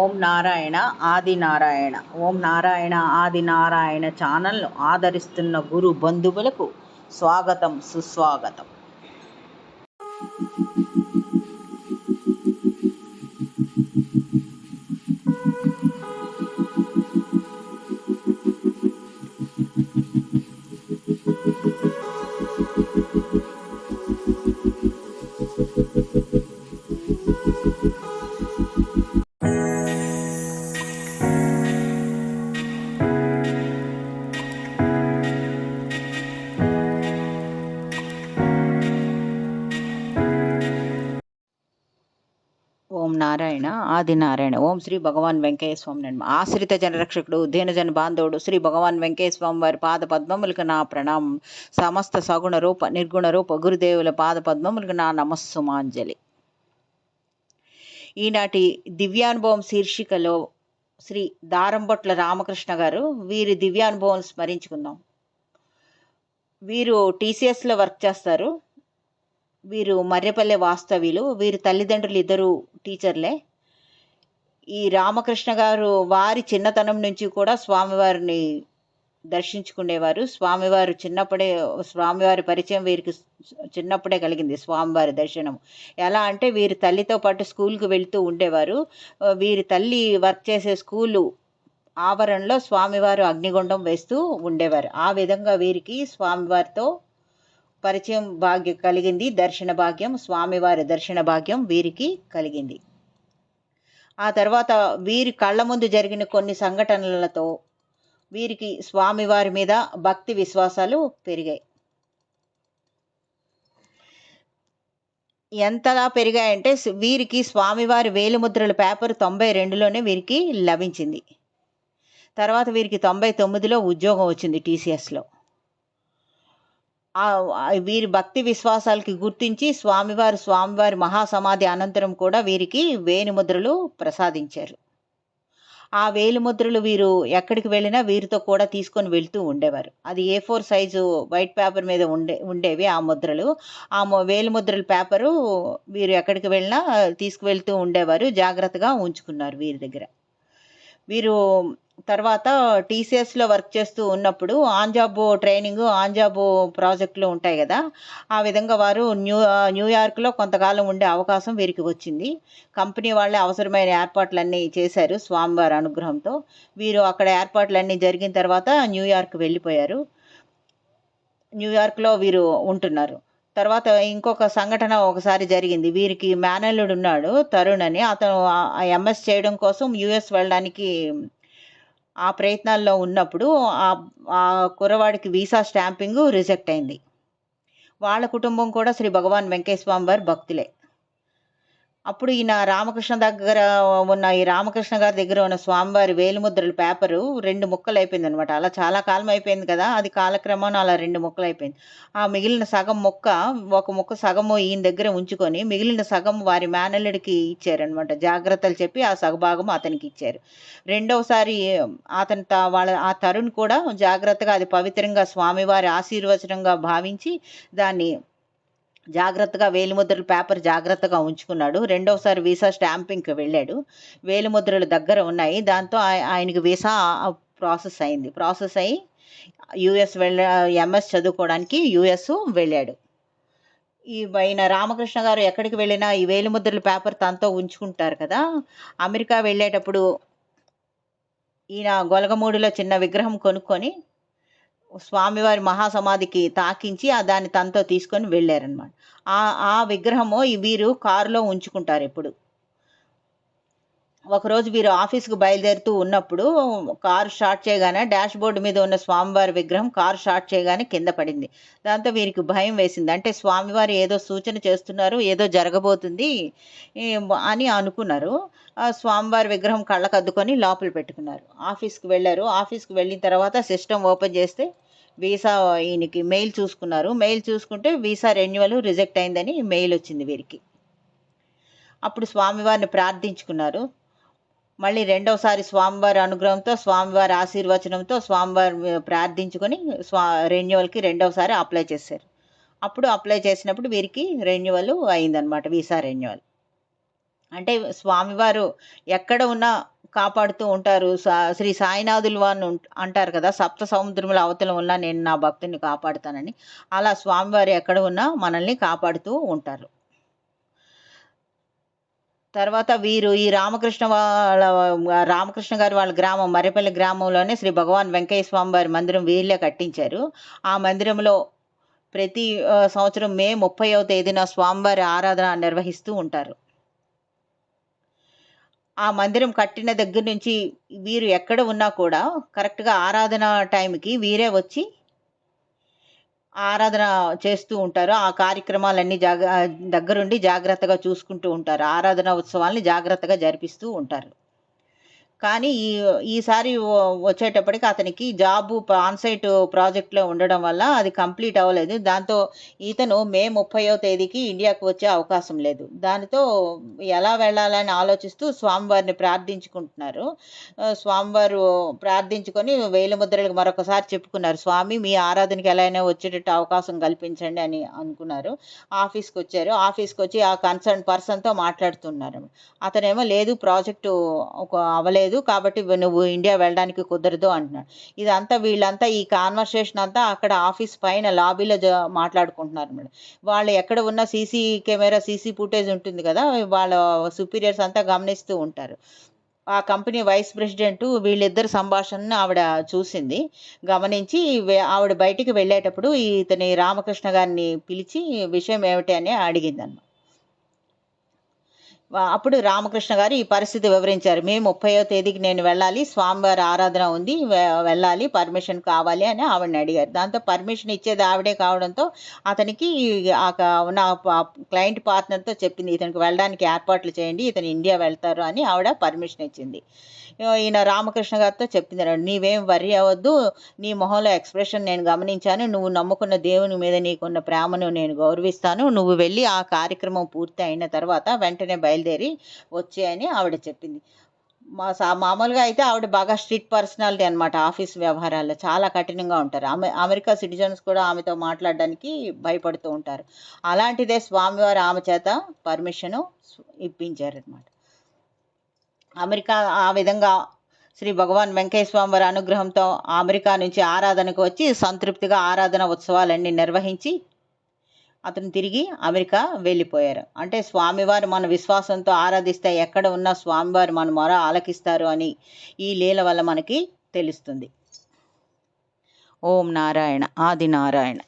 ఓం నారాయణ ఆది నారాయణ. ఓం నారాయణ ఆది నారాయణ ఛానల్ను ఆదరిస్తున్న గురు బంధువులకు స్వాగతం, సుస్వాగతం. ఓం నారాయణ ఆది నారాయణ. ఓం శ్రీ భగవాన్ వెంకయ్య స్వామి నమ. ఆశ్రిత జనరక్షకుడు దీనజన బాంధవుడు శ్రీ భగవాన్ వెంకయ్య స్వామి వారి పాద పద్మములకు నా ప్రణామం. సమస్త సగుణ రూప నిర్గుణ రూప గురుదేవుల పాద పద్మములకు నా నమస్సుమాంజలి. ఈనాటి దివ్యానుభవం శీర్షికలో శ్రీ దారంబొట్ల రామకృష్ణ గారు, వీరి దివ్యానుభవం స్మరించుకుందాం. వీరు టీసీఎస్లో వర్క్ చేస్తారు. వీరు మర్రెపల్లె వాస్తవ్యులు. వీరి తల్లిదండ్రులు ఇద్దరు టీచర్లే. ఈ రామకృష్ణ గారు వారి చిన్నతనం నుంచి కూడా స్వామివారిని దర్శించుకునేవారు. స్వామివారి పరిచయం వీరికి చిన్నప్పుడే కలిగింది. స్వామివారి దర్శనం ఎలా అంటే, వీరి తల్లితో పాటు స్కూల్కి వెళ్తూ ఉండేవారు. వీరి తల్లి వర్క్ చేసే స్కూలు ఆవరణలో స్వామివారు అగ్నిగుండం వేస్తూ ఉండేవారు. ఆ విధంగా వీరికి స్వామివారితో పరిచయం భాగ్యం కలిగింది. దర్శన భాగ్యం, స్వామివారి దర్శన భాగ్యం వీరికి కలిగింది. ఆ తర్వాత వీరి కళ్ళ ముందు జరిగిన కొన్ని సంఘటనలతో వీరికి స్వామివారి మీద భక్తి విశ్వాసాలు పెరిగాయి. ఎంతలా పెరిగాయంటే, వీరికి స్వామివారి వేలిముద్రల పేపర్ 92లోనే వీరికి లభించింది. తర్వాత వీరికి 99లో ఉద్యోగం వచ్చింది టీసీఎస్లో. వీరి భక్తి విశ్వాసాలకి గుర్తించి స్వామివారి మహాసమాధి అనంతరం కూడా వీరికి వేలిముద్రలు ప్రసాదించారు. ఆ వేలిముద్రలు వీరు ఎక్కడికి వెళ్ళినా వీరితో కూడా తీసుకొని వెళ్తూ ఉండేవారు. అది A4 సైజు వైట్ పేపర్ మీద ఉండేవి ఆ ముద్రలు. ఆ వేలిముద్రల పేపరు వీరు ఎక్కడికి వెళ్ళినా తీసుకువెళ్తూ ఉండేవారు. జాగ్రత్తగా ఉంచుకున్నారు వీరి దగ్గర. వీరు తర్వాత టీసీఎస్లో వర్క్ చేస్తూ ఉన్నప్పుడు ఆన్ జాబ్ ప్రాజెక్టులు ఉంటాయి కదా, ఆ విధంగా వారు న్యూయార్క్లో కొంతకాలం ఉండే అవకాశం వీరికి వచ్చింది. కంపెనీ వాళ్ళే అవసరమైన ఏర్పాట్లన్నీ చేశారు స్వామివారి అనుగ్రహంతో. వీరు అక్కడ ఏర్పాట్లన్నీ జరిగిన తర్వాత న్యూయార్క్ వెళ్ళిపోయారు. న్యూయార్క్లో వీరు ఉంటున్నారు. తర్వాత ఇంకొక సంఘటన ఒకసారి జరిగింది. వీరికి మేనల్లుడు ఉన్నాడు, తరుణ్ అని. అతను ఎంఎస్ చేయడం కోసం యుఎస్ వెళ్ళడానికి ఆ ప్రయత్నాల్లో ఉన్నప్పుడు ఆ కుర్రవాడికి వీసా స్టాంపింగ్ రిజెక్ట్ అయింది. వాళ్ళ కుటుంబం కూడా శ్రీ భగవాన్ వెంకయ్య స్వామి వారి భక్తులే. అప్పుడు ఈ రామకృష్ణ గారి దగ్గర ఉన్న స్వామివారి వేలిముద్రల పేపరు 2 ముక్కలు అయిపోయింది అనమాట. అలా చాలా కాలం అయిపోయింది కదా, అది కాలక్రమాన అలా 2 ముక్కలు అయిపోయింది. ఆ మిగిలిన ఒక ముక్క సగము ఈయన దగ్గర ఉంచుకొని మిగిలిన సగం వారి మేనల్లుడికి ఇచ్చారనమాట. జాగ్రత్తలు చెప్పి ఆ సగభాగం అతనికి ఇచ్చారు. రెండవసారి ఆ తరుణ్ కూడా జాగ్రత్తగా అది పవిత్రంగా స్వామివారి ఆశీర్వచనంగా భావించి దాన్ని జాగ్రత్తగా వేలిముద్రల పేపర్ జాగ్రత్తగా ఉంచుకున్నాడు. రెండవసారి వీసా స్టాంపింగ్కి వెళ్ళాడు. వేలిముద్రలు దగ్గర ఉన్నాయి. దాంతో ఆయనకి వీసా ప్రాసెస్ అయ్యి యుఎస్ ఎంఎస్ చదువుకోవడానికి యుఎస్ వెళ్ళాడు. ఈయన రామకృష్ణ గారు ఎక్కడికి వెళ్ళినా ఈ వేలిముద్రల పేపర్ తనతో ఉంచుకుంటారు కదా. అమెరికా వెళ్ళేటప్పుడు ఈయన గొలగమూడిలో చిన్న విగ్రహం కొనుక్కొని స్వామివారి మహాసమాధికి తాకించి దాన్ని తనతో తీసుకొని వెళ్ళారనమాట. ఆ విగ్రహము వీరు కారులో ఉంచుకుంటారు ఎప్పుడు. ఒకరోజు వీరు ఆఫీస్కి బయలుదేరుతూ ఉన్నప్పుడు కారు స్టార్ట్ చేయగానే డాష్ బోర్డు మీద ఉన్న స్వామివారి విగ్రహం కారు స్టార్ట్ చేయగానే కింద పడింది. దాంతో వీరికి భయం వేసింది. అంటే స్వామివారు ఏదో సూచన చేస్తున్నారు, ఏదో జరగబోతుంది అని అనుకున్నారు. స్వామివారి విగ్రహం కళ్ళకు అద్దుకొని లోపల పెట్టుకున్నారు. ఆఫీస్కి వెళ్ళారు. ఆఫీస్కి వెళ్ళిన తర్వాత సిస్టమ్ ఓపెన్ చేస్తే వీసా ఈయనకి మెయిల్ చూసుకున్నారు. మెయిల్ చూసుకుంటే వీసా రెన్యువల్ రిజెక్ట్ అయిందని మెయిల్ వచ్చింది వీరికి. అప్పుడు స్వామివారిని ప్రార్థించుకున్నారు. మళ్ళీ రెండవసారి స్వామివారి అనుగ్రహంతో, స్వామివారి ఆశీర్వచనంతో స్వామివారి ప్రార్థించుకొని రెన్యువల్కి రెండవసారి అప్లై చేశారు. అప్పుడు అప్లై చేసినప్పుడు వీరికి రెన్యువల్ అయిందనమాట, వీసా రెన్యువల్. అంటే స్వామివారు ఎక్కడ ఉన్నా కాపాడుతూ ఉంటారు. శ్రీ సాయినాథులు వారిని అంటారు కదా, సప్త సముద్రముల అవతల ఉన్నా నేను నా భక్తుని కాపాడుతానని. అలా స్వామివారు ఎక్కడ ఉన్నా మనల్ని కాపాడుతూ ఉంటారు. తర్వాత వీరు ఈ రామకృష్ణ గారు వాళ్ళ గ్రామం మర్రిపల్లి గ్రామంలోనే శ్రీ భగవాన్ వెంకయ్య స్వామి వారి మందిరం వీళ్ళే కట్టించారు. ఆ మందిరంలో ప్రతి సంవత్సరం మే 30వ తేదీన స్వామివారి ఆరాధన నిర్వహిస్తూ ఉంటారు. ఆ మందిరం కట్టిన దగ్గర నుంచి వీరు ఎక్కడ ఉన్నా కూడా కరెక్ట్‌గా ఆరాధన టైంకి వీరే వచ్చి ఆరాధన చేస్తూ ఉంటారు. ఆ కార్యక్రమాలన్నీ దగ్గరుండి జాగ్రత్తగా చూసుకుంటూ ఉంటారు. ఆరాధన ఉత్సవాల్ని జాగ్రత్తగా జరిపిస్తూ ఉంటారు. కానీ ఈసారి వచ్చేటప్పటికి అతనికి జాబు ఆన్ సైట్ ప్రాజెక్ట్‌లో ఉండడం వల్ల అది కంప్లీట్ అవ్వలేదు. దాంతో ఇతను మే 30వ తేదీకి ఇండియాకు వచ్చే అవకాశం లేదు. దానితో ఎలా వెళ్ళాలని ఆలోచిస్తూ స్వామివారిని ప్రార్థించుకుంటున్నారు. స్వామివారు ప్రార్థించుకొని వేలిముద్రలకు మరొకసారి చెప్పుకున్నారు. స్వామి మీ ఆరాధనకి ఎలా అయినా వచ్చేటట్టు అవకాశం కల్పించండి అని అనుకున్నారు. ఆఫీస్‌కొచ్చారు. ఆఫీస్‌కొచ్చి ఆ కన్సర్న్ పర్సన్‌తో మాట్లాడుతున్నారు. అతనేమో లేదు ప్రాజెక్టు అవ్వలేదు కాబట్టి నువ్వు ఇండియా వెళ్ళడానికి కుదరదు అంటున్నాడు. ఇదంతా వీళ్ళంతా ఈ కాన్వర్సేషన్ అంతా అక్కడ ఆఫీస్ పైన లాబీలో మాట్లాడుకుంటున్నారు మేడం. వాళ్ళు ఎక్కడ ఉన్న సీసీ ఫుటేజ్ ఉంటుంది కదా, వాళ్ళ సుపీరియర్స్ అంతా గమనిస్తూ ఉంటారు. ఆ కంపెనీ వైస్ ప్రెసిడెంట్ వీళ్ళిద్దరి సంభాషణను ఆవిడ చూసింది. గమనించి ఆవిడ బయటికి వెళ్ళేటప్పుడు ఇతని రామకృష్ణ గారిని పిలిచి విషయం ఏమిటి అని అడిగిందన్నమాట. అప్పుడు రామకృష్ణ గారు ఈ పరిస్థితి వివరించారు. మే 30వ తేదీకి నేను వెళ్ళాలి. స్వామివారి ఆరాధన ఉంది. వెళ్ళాలి. పర్మిషన్ కావాలి అని ఆవిడని అడిగారు. దాంతో పర్మిషన్ ఇచ్చేది ఆవిడే కావడంతో అతనికి ఉన్న క్లయింట్ పార్ట్నర్‌తో చెప్పింది. ఇతనికి వెళ్ళడానికి ఏర్పాట్లు చేయండి. ఇతను ఇండియా వెళ్తారు అని ఆవిడ పర్మిషన్ ఇచ్చింది. ఈయన రామకృష్ణ గారితో చెప్పింది, నీవేం వర్రీ అవ్వద్దు. నీ మొహంలో ఎక్స్‌ప్రెషన్ నేను గమనించాను. నువ్వు నమ్ముకున్న దేవుని మీద నీకున్న ప్రేమను నేను గౌరవిస్తాను. నువ్వు వెళ్ళి ఆ కార్యక్రమం పూర్తి అయిన తర్వాత వెంటనే బయలుదేరి వచ్చేయని ఆవిడ చెప్పింది. మామూలుగా అయితే ఆవిడ బాగా స్ట్రిక్ట్ పర్సనాలిటీ అనమాట. ఆఫీస్ వ్యవహారాల్లో చాలా కఠినంగా ఉంటారు. అమెరికా సిటిజన్స్ కూడా ఆమెతో మాట్లాడడానికి భయపడుతూ ఉంటారు. అలాంటిదే స్వామివారు ఆమె చేత పర్మిషను ఇప్పించారనమాట. అమెరికా ఆ విధంగా శ్రీ భగవాన్ వెంకయ్య స్వామి వారి అనుగ్రహంతో అమెరికా నుంచి ఆరాధనకు వచ్చి సంతృప్తిగా ఆరాధన ఉత్సవాలన్నీ నిర్వహించి అతను తిరిగి అమెరికా వెళ్ళిపోయారు. అంటే స్వామివారు మన విశ్వాసంతో ఆరాధిస్తే ఎక్కడ ఉన్నా స్వామివారు మన మొర ఆలకిస్తారు అని ఈ లీల వల్ల మనకి తెలుస్తుంది. ఓం నారాయణ ఆది నారాయణ.